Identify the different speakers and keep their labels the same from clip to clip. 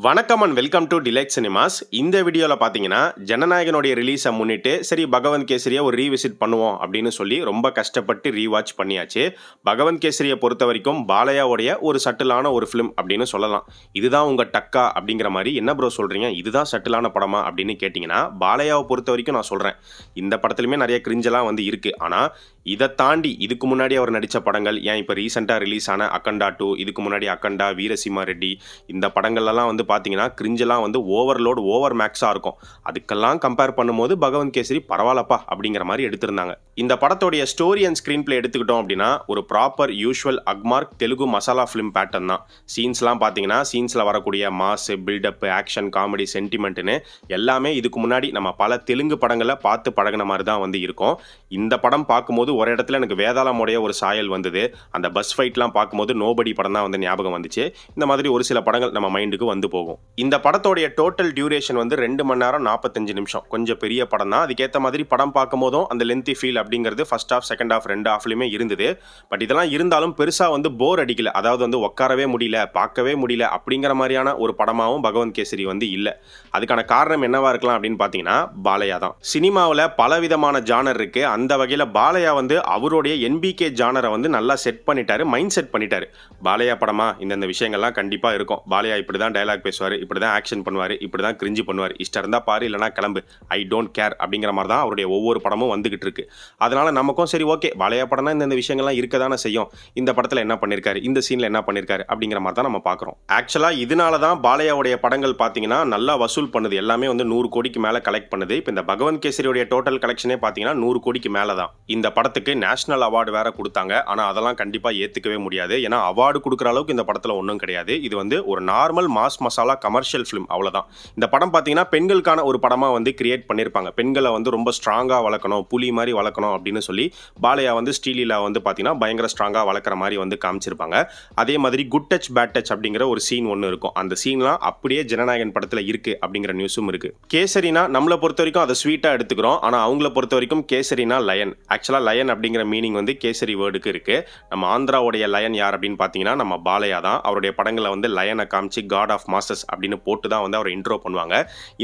Speaker 1: வணக்கம் and welcome to delight cinemas. இந்த வீடியோவில் பார்த்தீங்கன்னா ஜனநாயகனுடைய ரிலீஸை முன்னிட்டு சரி பகவந்த் கேசரியை ஒரு ரீவிசிட் பண்ணுவோம் அப்படின்னு சொல்லி ரொம்ப கஷ்டப்பட்டு ரீவாட்ச் பண்ணியாச்சு. பகவந்த் கேசரியை பொறுத்த வரைக்கும் பாலையாவுடைய ஒரு சட்டிலான ஒரு ஃபிலிம் அப்படின்னு சொல்லலாம். இதுதான் உங்கள் டக்கா அப்படிங்கிற மாதிரி என்ன ப்ரோ சொல்கிறீங்க, இதுதான் சட்டிலான படமா அப்படின்னு கேட்டிங்கன்னா, பாலையாவை பொறுத்த வரைக்கும் நான் சொல்கிறேன், இந்த படத்துலையுமே நிறைய கிரிஞ்செல்லாம் வந்து இருக்குது. ஆனால் இதை தாண்டி இதுக்கு முன்னாடி அவர் நடித்த படங்கள், ஏன் இப்போ ரீசெண்டாக ரிலீஸ் ஆன அக்கண்டா 2, இதுக்கு முன்னாடி அக்கண்டா, வீரசிம்மா ரெட்டி, இந்த படங்கள்லாம் வந்து பார்த்தீங்கன்னா கிரிஞ்செல்லாம் வந்து ஓவர்லோட் ஓவர் மேக்ஸாக இருக்கும். அதுக்கெல்லாம் கம்பேர் பண்ணும்போது பகவந்த் கேசரி பரவாயில்லப்பா அப்படிங்கிற மாதிரி எடுத்திருந்தாங்க. இந்த படத்தோடைய ஸ்டோரி அண்ட் ஸ்க்ரீன் பிளே எடுத்துக்கிட்டோம் அப்படின்னா ஒரு proper usual Agmark Telugu masala film pattern தான். சீன்ஸ்லாம் பார்த்தீங்கன்னா சீன்ஸில் வரக்கூடிய மாஸ், பில்டப், ஆக்ஷன், காமெடி, சென்டிமெண்ட்டுன்னு எல்லாமே இதுக்கு முன்னாடி நம்ம பல தெலுங்கு படங்களை பார்த்து பழகின மாதிரி தான் வந்து இருக்கும். இந்த படம் பார்க்கும்போது ஒரு இடத்துல எனக்கு வேதாளமுடைய ஒரு சாயல் வந்தது. அந்த பஸ் ஃபைட்லாம் பார்க்கும்போது நோபடி படம் தான் வந்து ஞாபகம் வந்துச்சு. இந்த மாதிரி ஒரு சில படங்கள் நம்ம மைண்டுக்கு வந்து போகும். இந்த படத்தோடைய டோட்டல் டியூரேஷன் வந்து 2 மணி நேரம் 45 நிமிஷம். கொஞ்சம் பெரிய படம் தான். அதுக்கேற்ற மாதிரி படம் பார்க்கும்போதும் அந்த லென்த்தி ஃபீல் அப்படிங்கிறது ஃபர்ஸ்ட் ஹாஃப், செகண்ட் ஹாஃப், 2 ஹாஃப்லையுமே இருந்தது. பட் இதெல்லாம் இருந்தாலும் பெருசாக வந்து போர் அடிக்கல. அதாவது வந்து உட்காரவே முடியல, பார்க்கவே முடியல அப்படிங்கிற மாதிரியான ஒரு படமாகவும் பகவந்த் கேசரி வந்து இல்லை. அதுக்கான காரணம் என்னவா இருக்கலாம் அப்படின்னு பார்த்தீங்கன்னா பாலையா தான். சினிமாவில் பலவிதமான ஜானர் இருக்கு. அந்த வகையில் பாலையா வந்து அவருடைய என்பிகே ஜானரை வந்து நல்லா செட் பண்ணிட்டாரு, மைண்ட் செட் பண்ணிட்டாரு. பாலையா படமா இந்த விஷயங்கள்லாம் கண்டிப்பாக இருக்கும். பாலையா இப்படி தான் டயலாக் பேசுவார், இப்படி தான் ஆக்ஷன் பண்ணுவார், இப்படி தான் கிரிஞ்சு பண்ணுவார், இஷ்டம் இருந்தால் பாரு இல்லைனா கிளம்பு, ஐ டோன்ட் கேர் அப்படிங்கிற மாதிரி தான் அவருடைய ஒவ்வொரு படமும் வந்துகிட்டு இருக்கு. அதனால நமக்கும் சரி ஓகே பாலையா படம்னா இந்த விஷயங்கள்லாம் இருக்க தானே செய்யும். இந்த படத்தில் என்ன பண்ணியிருக்காரு, இந்த சீனில் என்ன பண்ணியிருக்காரு அப்படிங்கிற மாதிரி தான் நம்ம பார்க்குறோம். ஆக்சுவலாக இதனால தான் பாலையாவுடைய படங்கள் பார்த்தீங்கன்னா நல்லா வசூல் பண்ணுது. எல்லாமே வந்து 100 கோடிக்கு மேலே கலெக்ட் பண்ணுது. இப்போ இந்த பகவந்த் கேசரியுடைய டோட்டல் கலெக்ஷனே பார்த்தீங்கன்னா 100 கோடிக்கு மேலே தான். இந்த படத்துக்கு நேஷனல் அவார்டு வேற கொடுத்தாங்க. ஆனால் அதெல்லாம் கண்டிப்பாக ஏற்றுக்கவே முடியாது. ஏன்னா அவார்டு கொடுக்குற அளவுக்கு இந்த படத்தில் ஒன்றும் கிடையாது. இது வந்து ஒரு normal mass masala commercial film, அவ்வளோதான். இந்த படம் பார்த்தீங்கன்னா பெண்களுக்கான ஒரு படமாக வந்து கிரியேட் பண்ணியிருப்பாங்க. பெண்களை வந்து ரொம்ப ஸ்ட்ராங்காக வளர்க்கணும், புலி மாதிரி வளர்க்கணும் அப்படின்னு சொல்லி பாலையா வந்து ஸ்டீலில் வந்து பார்த்தீங்கன்னா பயங்கர ஸ்ட்ராங்காக வளர்க்குற மாதிரி வந்து காமிச்சிருப்பாங்க. அதே மாதிரி குட் டச் பேட் டச் அப்படிங்கிற ஒரு சீன் ஒன்று இருக்கும். அந்த சீன்லாம் அப்படியே ஜனநாயகன் படத்தில் இருக்குது அப்படிங்கிற நியூஸும் இருக்குது. கேசரினா நம்மளை பொறுத்த வரைக்கும் அதை ஸ்வீட்டாக எடுத்துக்கிறோம். ஆனால் அவங்கள பொறுத்த வரைக்கும் கேசரினா லயன். ஆக்சுவலாக லயன் அப்படிங்கிற மீனிங் வந்து கேசரி வேர்டுக்கு இருக்குது. நம்ம ஆந்திராவுடைய லயன் யார் அப்படின்னு பார்த்தீங்கன்னா நம்ம பாலையா தான். அவருடைய படங்களை வந்து லயனை காமிச்சு காட் ஆஃப் மாஸ்டர்ஸ் அப்படின்னு போட்டு தான் வந்து அவர் இன்ட்ரோ பண்ணுவாங்க.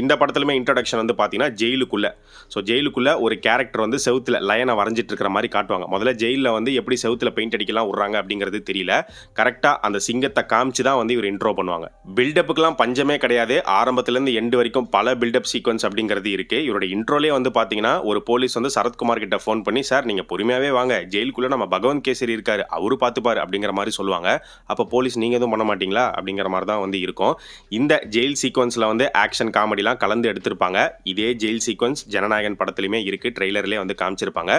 Speaker 1: இந்த படத்துலையுமே இன்ட்ரடக்ஷன் வந்து பார்த்தீங்கன்னா ஜெயிலுக்குள்ளே. ஸோ ஜெயிலுக்குள்ளே ஒரு கேரக்டர் வந்து செவுத்தில் லயனை வரைஞ்சிட்டு இருக்கிற மாதிரி காட்டுவாங்க. முதல்ல ஜெயிலில் வந்து எப்படி செவுத்தில் பெயிண்ட் அடிக்கலாம் விட்றாங்க அப்படிங்கிறது தெரியல. கரெக்டாக அந்த சிங்கத்தை காமிச்சு தான் வந்து இவர் இன்ட்ரோ பண்ணுவாங்க. பில்டப்புக்கெல்லாம் பஞ்சமே கிடையாது. ஆரம்பத்துலேருந்து எண்டு வரைக்கும் பல பில்டப் சீக்வன்ஸ் அப்படிங்கிறது இருக்குது. இவருடைய இன்ட்ரோலே வந்து பார்த்தீங்கன்னா ஒரு போலீஸ் வந்து சரத்குமார் கிட்ட ஃபோன் பண்ணி, சார் நீங்கள் பொறுமையாகவே வாங்க, ஜெயிலுக்குள்ளே நம்ம பகவந்த் கேசரி இருக்காரு, அவரு பார்த்துப்பாரு அப்படிங்கிற மாதிரி சொல்லுவாங்க. அப்போ போலீஸ் நீங்கள் எதுவும் பண்ண மாட்டீங்களா அப்படிங்கிற மாதிரி தான் வந்து இருக்கும். இந்த ஜெயில் சீக்வன்ஸில் வந்து ஆக்ஷன் காமெடிலாம் கலந்து எடுத்திருப்பாங்க. இதே ஜெயில் சீக்வன்ஸ் ஜனநாயகன் படத்துலையுமே இருக்குது. ட்ரெய்லர்லேயே வந்து காமிச்சிருப்பாங்க.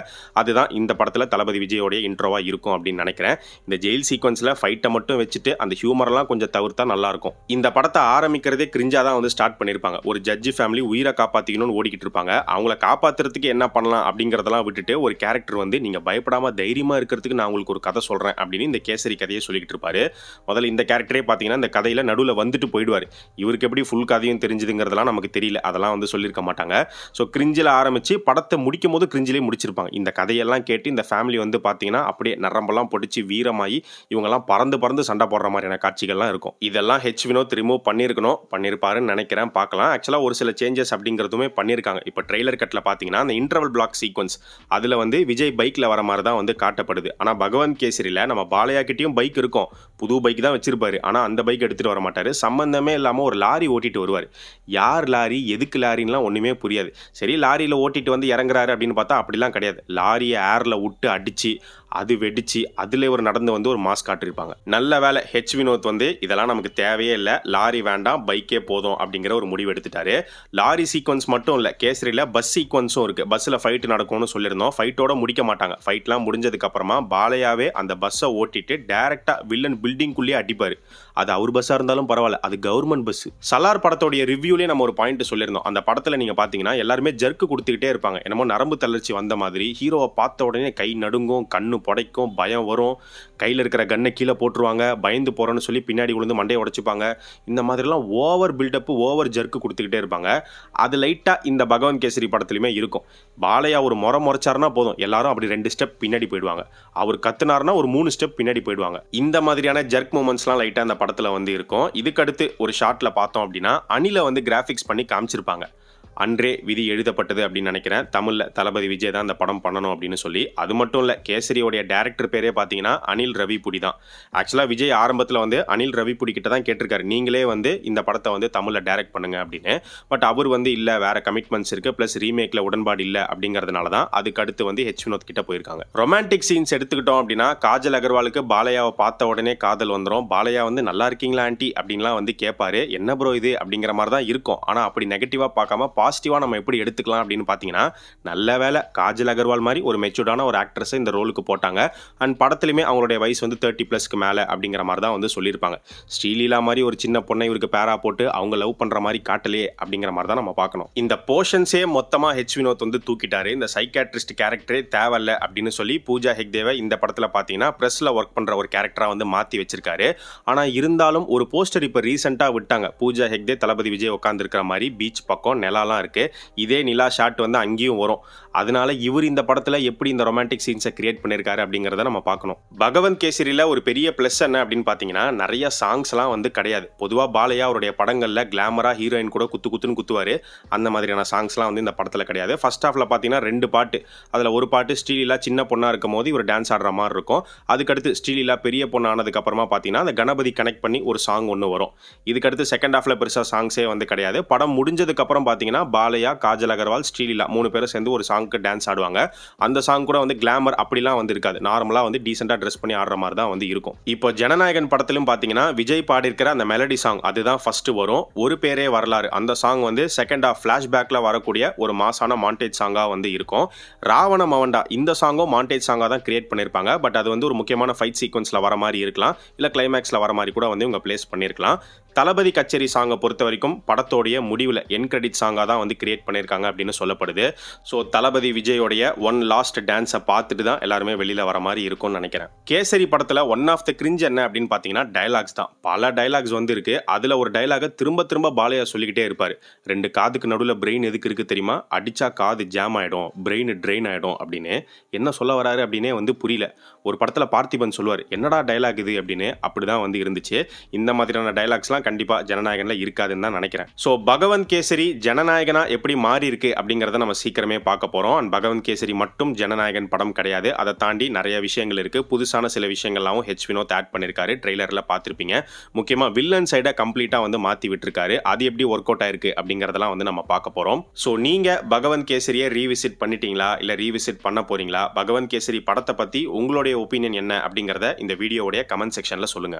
Speaker 1: அதுதான் இந்த படத்தில் தளபதி விஜயோடைய இன்ட்ரோவாக இருக்கும் அப்படின்னு நினைக்கிறேன். இந்த ஜெயில் சீக்வன்ஸில் ஃபைட்டை மட்டும் வச்சுட்டு அந்த ஹியூமரெல்லாம் கொஞ்சம் தவிர்த்தா நல்லாயிருக்கும். இந்த படத்தை ஆரம்பிக்கிறதே கிரிஞ்சாக தான் வந்து ஸ்டார்ட் பண்ணியிருப்பாங்க. ஒரு ஜட்ஜி ஃபேமிலி உயிரை காப்பாற்றிக்கணும்னு ஓடிக்கிட்டு இருப்பாங்க. அவங்கள காப்பாற்றுறதுக்கு என்ன பண்ணலாம் அப்படிங்கிறதெல்லாம் விட்டுட்டு ஒரு கேரக்டர் வந்து நீங்கள் பயப்படாமல் தைரியமாக இருக்கிறதுக்கு நான் உங்களுக்கு ஒரு கதை சொல்கிறேன் அப்படின்னு இந்த கேசரி கதையை சொல்லிக்கிட்டு இருப்பாரு. முதல்ல இந்த கேரக்டரே பார்த்தீங்கன்னா இந்த கதையில் நடுவில் வந்துட்டு போயிடுவார். இவருக்கு எப்படி ஃபுல் கதையும் தெரிஞ்சுதுங்கிறதெல்லாம் நமக்கு தெரியல. அதெல்லாம் வந்து சொல்லியிருக்க மாட்டாங்க. ஸோ கிரிஞ்சில் ஆரம்பித்து படத்தை முடிக்கும் போது கிரிஞ்சிலே முடிச்சிருப்பாங்க. இந்த கதையெல்லாம் கேட்டு இந்த ஃபேமிலி வந்து பார்த்தீங்கன்னா அப்படியே நரம்பெல்லாம் பொடிச்சு வீரமாகி இவங்கெல்லாம் பறந்து பறந்து சண்டை போடுற மாதிரியான காட்சிகள்லாம் இருக்கும். இதெல்லாம் ஹெச் வினோத் ரிமூவ் பண்ணியிருப்பாருன்னு நினைக்கிறேன். பார்க்கலாம். ஆக்சுவலாக ஒரு சில சேஞ்சஸ் அப்படிங்கிறதுமே பண்ணியிருக்காங்க. இப்போ ட்ரெய்லர் கட்டில் பார்த்தீங்கன்னா அந்த இன்டர்வல் பிளாக் சீக்வன்ஸ் அதில் வந்து விஜய் பைக்கில் வர மாதிரி தான் வந்து காட்டப்படுது. ஆனால் பகவந்த் கேசரியில் நம்ம பாலையா கிட்டேயும் பைக் இருக்கும். புது பைக் தான் வச்சிருப்பாரு. ஆனால் அந்த பைக் எடுத்துகிட்டு வர மாட்டார். சம்பந்தமே இல்லாமல் ஒரு லாரி ஓட்டிட்டு வருவார். யார் லாரி, எதுக்கு லாரின்லாம் ஒன்றுமே புரியாது. சரி லாரியில் ஓட்டிட்டு வந்து இறங்குறாரு அப்படின்னு பார்த்தா அப்படிலாம் கிடையாது. லாரியை ஏரில் விட்டு அடித்து அது வெடிச்சு அதில் ஒரு நடந்து வந்து ஒரு மாஸ்க் காட்டிருப்பாங்க. நல்ல வேலை ஹெச் வினோத் வந்து இதெல்லாம் நமக்கு தேவையே இல்லை, லாரி வேண்டாம், பைக்கே போதும் அப்படிங்கிற ஒரு முடிவு எடுத்துட்டாரு. லாரி சீக்வன்ஸ் மட்டும் இல்லை, கேசரியில் பஸ் சீக்வன்ஸும் இருக்குது. பஸ்ஸில் ஃபைட்டு நடக்கும்னு சொல்லியிருந்தோம். ஃபைட்டோட முடிக்க மாட்டாங்க. ஃபைட்லாம் முடிஞ்சதுக்கப்புறமா பாலையாவே அந்த பஸ்ஸை ஓட்டிட்டு டேரெக்டாக வில்லன் பில்டிங்குள்ளேயே அடிப்பார். அது அவர் பஸ்ஸாக இருந்தாலும் பரவாயில்ல, அது கவர்மெண்ட் பஸ். சலார் படத்தோடைய ரிவ்யூலேயே நம்ம ஒரு பாயிண்ட் சொல்லியிருந்தோம். அந்த படத்தில் நீங்கள் பார்த்தீங்கன்னா எல்லாருமே ஜர்க்கு கொடுத்துக்கிட்டே இருப்பாங்க. என்னமோ நரம்பு தளர்ச்சி வந்த மாதிரி. ஹீரோவை பார்த்த உடனே கை நடுங்கும், கண்ணு புடைக்கும், பயம் வரும், கையில் இருக்கிற கன்னை கீழே போட்டுருவாங்க, பயந்து போகிறோன்னு சொல்லி பின்னாடி விழுந்து மண்டையை உடைச்சிப்பாங்க. இந்த மாதிரிலாம் ஓவர் பில்டப்பு, ஓவர் ஜர்க்கு கொடுத்துக்கிட்டே இருப்பாங்க. அது லைட்டாக இந்த பகவந்த் கேசரி படத்துலையுமே இருக்கும். பாலையா ஒரு முறைச்சாருன்னா போதும், எல்லாரும் அப்படி 2 ஸ்டெப் பின்னாடி போயிடுவாங்க. அவர் கத்துனாருன்னா ஒரு 3 ஸ்டெப் பின்னாடி போயிடுவாங்க. இந்த மாதிரியான ஜர்க் மூமெண்ட்ஸ்லாம் லைட்டாக அந்த படத்தில் வந்து இருக்கும். இதுக்கடுத்து ஒரு ஷாட்டில் பார்த்தோம் அப்படின்னா அனிலை வந்து கிராஃபிக்ஸ் பண்ணி காமிச்சிருப்பாங்க. அன்றே விதி எழுதப்பட்டது அப்படின்னு நினைக்கிறேன். தமிழில் தளபதி விஜய் தான் அந்த படம் பண்ணணும் அப்படின்னு சொல்லி. அது மட்டும் இல்லை, கேசரியோடைய டேரக்டர் பேரே பார்த்தீங்கன்னா அனில் ரவிபுடி தான். ஆக்சுவலாக விஜய் ஆரம்பத்தில் வந்து அனில் ரவிபுடி கிட்ட தான் கேட்டிருக்காரு, நீங்களே வந்து இந்த படத்தை வந்து தமிழில் டைரக்ட் பண்ணுங்க அப்படின்னு. பட் அவர் வந்து இல்லை, வேற கமிட்மெண்ட்ஸ் இருக்குது, ப்ளஸ் ரீமேக்கில் உடன்பாடு இல்லை அப்படிங்கிறதுனால தான் அதுக்கு அடுத்து வந்து ஹெச் வினோத் கிட்ட போயிருக்காங்க. ரொமான்டிக் சீன்ஸ் எடுத்துக்கிட்டோம் அப்படின்னா காஜல் அகர்வாலுக்கு பாலையாவை பார்த்த உடனே காதல் வந்துடும். பாலையா வந்து நல்லா இருக்கீங்களா ஆண்டி அப்படின்லாம் வந்து கேட்பாரு. என்ன ப்ரோ இது அப்படிங்கிற மாதிரி தான் இருக்கும். ஆனால் அப்படி நெகட்டிவாக பார்க்காம பாசிட்டிவாக நம்ம எப்படி எடுத்துக்கலாம் அப்படின்னு பார்த்தீங்கன்னா, நல்ல வேலை காஜல் அகர்வால் மாதிரி ஒரு மெச்சூர்டான ஒரு ஆக்ட்ரஸை இந்த ரோலுக்கு போட்டாங்க. அண்ட் படத்துலையுமே அவங்களுடைய வயசு வந்து 30+ மேலே அப்படிங்கிற மாதிரி தான் வந்து சொல்லியிருப்பாங்க. ஸ்ரீலீலா மாதிரி ஒரு சின்ன பொண்ணை இவருக்கு பேரா போட்டு அவங்க லவ் பண்ணுற மாதிரி காட்டலையே அப்படிங்கிற மாதிரி தான் நம்ம பார்க்கணும். இந்த போர்ஷன்ஸே மொத்தமாக ஹெச் வினோத் வந்து தூக்கிட்டாரு. இந்த சைக்காட்ரிஸ்ட் கேரக்டரே தேவையில்ல அப்படின்னு சொல்லி பூஜா ஹெக்டேவை இந்த படத்தில் பார்த்தீங்கன்னா ப்ரெஸ்ஸில் ஒர்க் பண்ணுற ஒரு கேரக்டராக வந்து மாற்றி வச்சிருக்காரு. ஆனால் இருந்தாலும் ஒரு போஸ்டர் இப்போ ரீசெண்டாக விட்டாங்க. பூஜா ஹெக்டே தளபதி விஜய் உட்காந்துருக்கிற மாதிரி பீச் பக்கம் நிலாலாம் இருக்கு. இதே நிலா ஷாட் வந்து அங்கேயும் வரும். அதனால இவர் இந்த படத்துல எப்படி இந்த ரொமான்டிக் சீன்ஸை கிரியேட் பண்ணியிருக்காரு அப்படிங்கிறத நம்ம பார்க்கணும். பகவந்த் கேசரியில் ஒரு பெரிய ப்ளஸ் என்ன அப்படின்னு பார்த்தீங்கன்னா, நிறைய சாங்ஸ்லாம் வந்து கிடையாது. பொதுவாக பாலையா அவருடைய படங்களில் கிளாமரா ஹீரோயின் கூட குத்துன்னு குத்துவார். அந்த மாதிரியான சாங்ஸ்லாம் வந்து இந்த படத்தில் கிடையாது. ஃபர்ஸ்ட் ஹாஃபில் பார்த்தீங்கன்னா 2 பாட்டு. அதில் ஒரு பாட்டு ஸ்ரீலீலா சின்ன பொண்ணாக இருக்கும் போது இவர் டான்ஸ் ஆடுற மாதிரி இருக்கும். அதுக்கடுத்து ஸ்ரீலீலா பெரிய பொண்ணு ஆனதுக்கப்புறமா பார்த்தீங்கன்னா அந்த கணபதி கனெக்ட் பண்ணி ஒரு சாங் ஒன்று வரும். இதுக்கடுத்து செகண்ட் ஹாஃபில் பெருசாக சாங்ஸே வந்து கிடையாது. படம் முடிஞ்சதுக்கப்புறம் பார்த்தீங்கன்னா பாலையா, காஜல் அகர்வால், ஸ்ரீலீலா 3 பேரும் சேர்ந்து ஒரு சாங்க்கு டான்ஸ் ஆடுவாங்க. அந்த சாங் கூட வந்து கிளாமர் அப்படிலாம் வந்து இருக்காது. நார்மலாக வந்து டீசெண்டாக ட்ரெஸ் பண்ணி ஆடுற மாதிரி தான் வந்து இருக்கும். இப்போ ஜனநாயகன் படத்திலும் பார்த்தீங்கன்னா விஜய் பாடியிருக்கிற அந்த மெலடி சாங் அதுதான் ஃபர்ஸ்ட் வரும். ஒரு பேரே வரலாறு. அந்த சாங் வந்து செகண்ட் ஹாஃப் ஃபிளாஷ்பேக்ல வரக்கூடிய ஒரு மாசான மாண்டேஜ் சாங்காக வந்து இருக்கும். ராவண மவண்டா இந்த சாங்கும் மாண்டேஜ் சாங்காக தான் கிரியேட் பண்ணியிருப்பாங்க. பட் அது வந்து ஒரு முக்கியமான ஃபைட் சீக்வன்ஸில் வர மாதிரி இருக்கலாம், இல்லை கிளைமேக்ஸில் வர மாதிரி கூட வந்து இவங்க பிளேஸ் பண்ணியிருக்கலாம். தளபதி கச்சேரி சாங்கை பொறுத்த வரைக்கும் படத்தோடைய முடிவில் என் கிரெடிட் சாங்காக தான் வந்து கிரியேட் பண்ணியிருக்காங்க அப்படின்னு சொல்லப்படுது. ஸோ தளபதி விஜயோடைய ஒன் லாஸ்ட் டான்ஸை பார்த்துட்டு தான் எல்லாருமே வெளியில் வர மாதிரி இருக்கும்னு நினைக்கிறேன். கேசரி படத்தில் ஒன் ஆஃப் த கிரிஞ்ச் என்ன அப்படின்னு பார்த்தீங்கன்னா டைலாக்ஸ் தான். பல டைலாக்ஸ் வந்து இருக்கு. அதில் ஒரு டைலாகை திரும்ப பாலையா சொல்லிக்கிட்டே இருப்பார். 2 காதுக்கு நடுவில் பிரெயின் எதுக்கு இருக்குது தெரியுமா? அடிச்சா காது ஜாம் ஆகிடும், பிரெயின் ட்ரெயின் ஆகிடும் அப்படின்னு. என்ன சொல்ல வராரு அப்படின்னே வந்து புரியல. ஒரு படத்தில் பார்த்திபன் சொல்லுவார், என்னடா டைலாக் இது அப்படின்னு. அப்படி தான் வந்து இருந்துச்சு. இந்த மாதிரியான டைலாக்ஸ்லாம் கண்டிப்பா ஜனநாயகன்ல இருக்காதுன்னு தான் நினைக்கிறேன். சோ பகவந்த் கேசரி ஜனநாயகனா எப்படி மாறி இருக்கு அப்படிங்கறத நம்ம சீக்கிரமே பார்க்க போறோம். அண்ட் பகவந்த் கேசரி மட்டும் ஜனநாயகன் படம் கிடையாது. அதை தாண்டி நிறைய விஷயங்கள் இருக்கு. புதுசான சில விஷயங்கள்லாம் ஹெச் வினோத் ஆட் பண்ணிருக்காரு. ட்ரெய்லர்ல பார்த்திருப்பீங்க. முக்கியமா வில்லன் சைட கம்ப்ளீட்டா வந்து மாத்தி விட்டுருக்காரு. அது எப்படி ஒர்க் அவுட் ஆயிருக்கு அப்படிங்கறதெல்லாம் வந்து நம்ம பார்க்க போறோம். சோ நீங்க பகவந்த் கேசரியை ரீவிசிட் பண்ணிட்டீங்களா, இல்ல ரீவிசிட் பண்ண போறீங்களா? பகவந்த் கேசரி படத்தை பத்தி உங்களுடைய ஒப்பீனியன் என்ன அப்படிங்கறத இந்த வீடியோவுடைய கமெண்ட் செக்ஷன்ல சொல்லுங்க.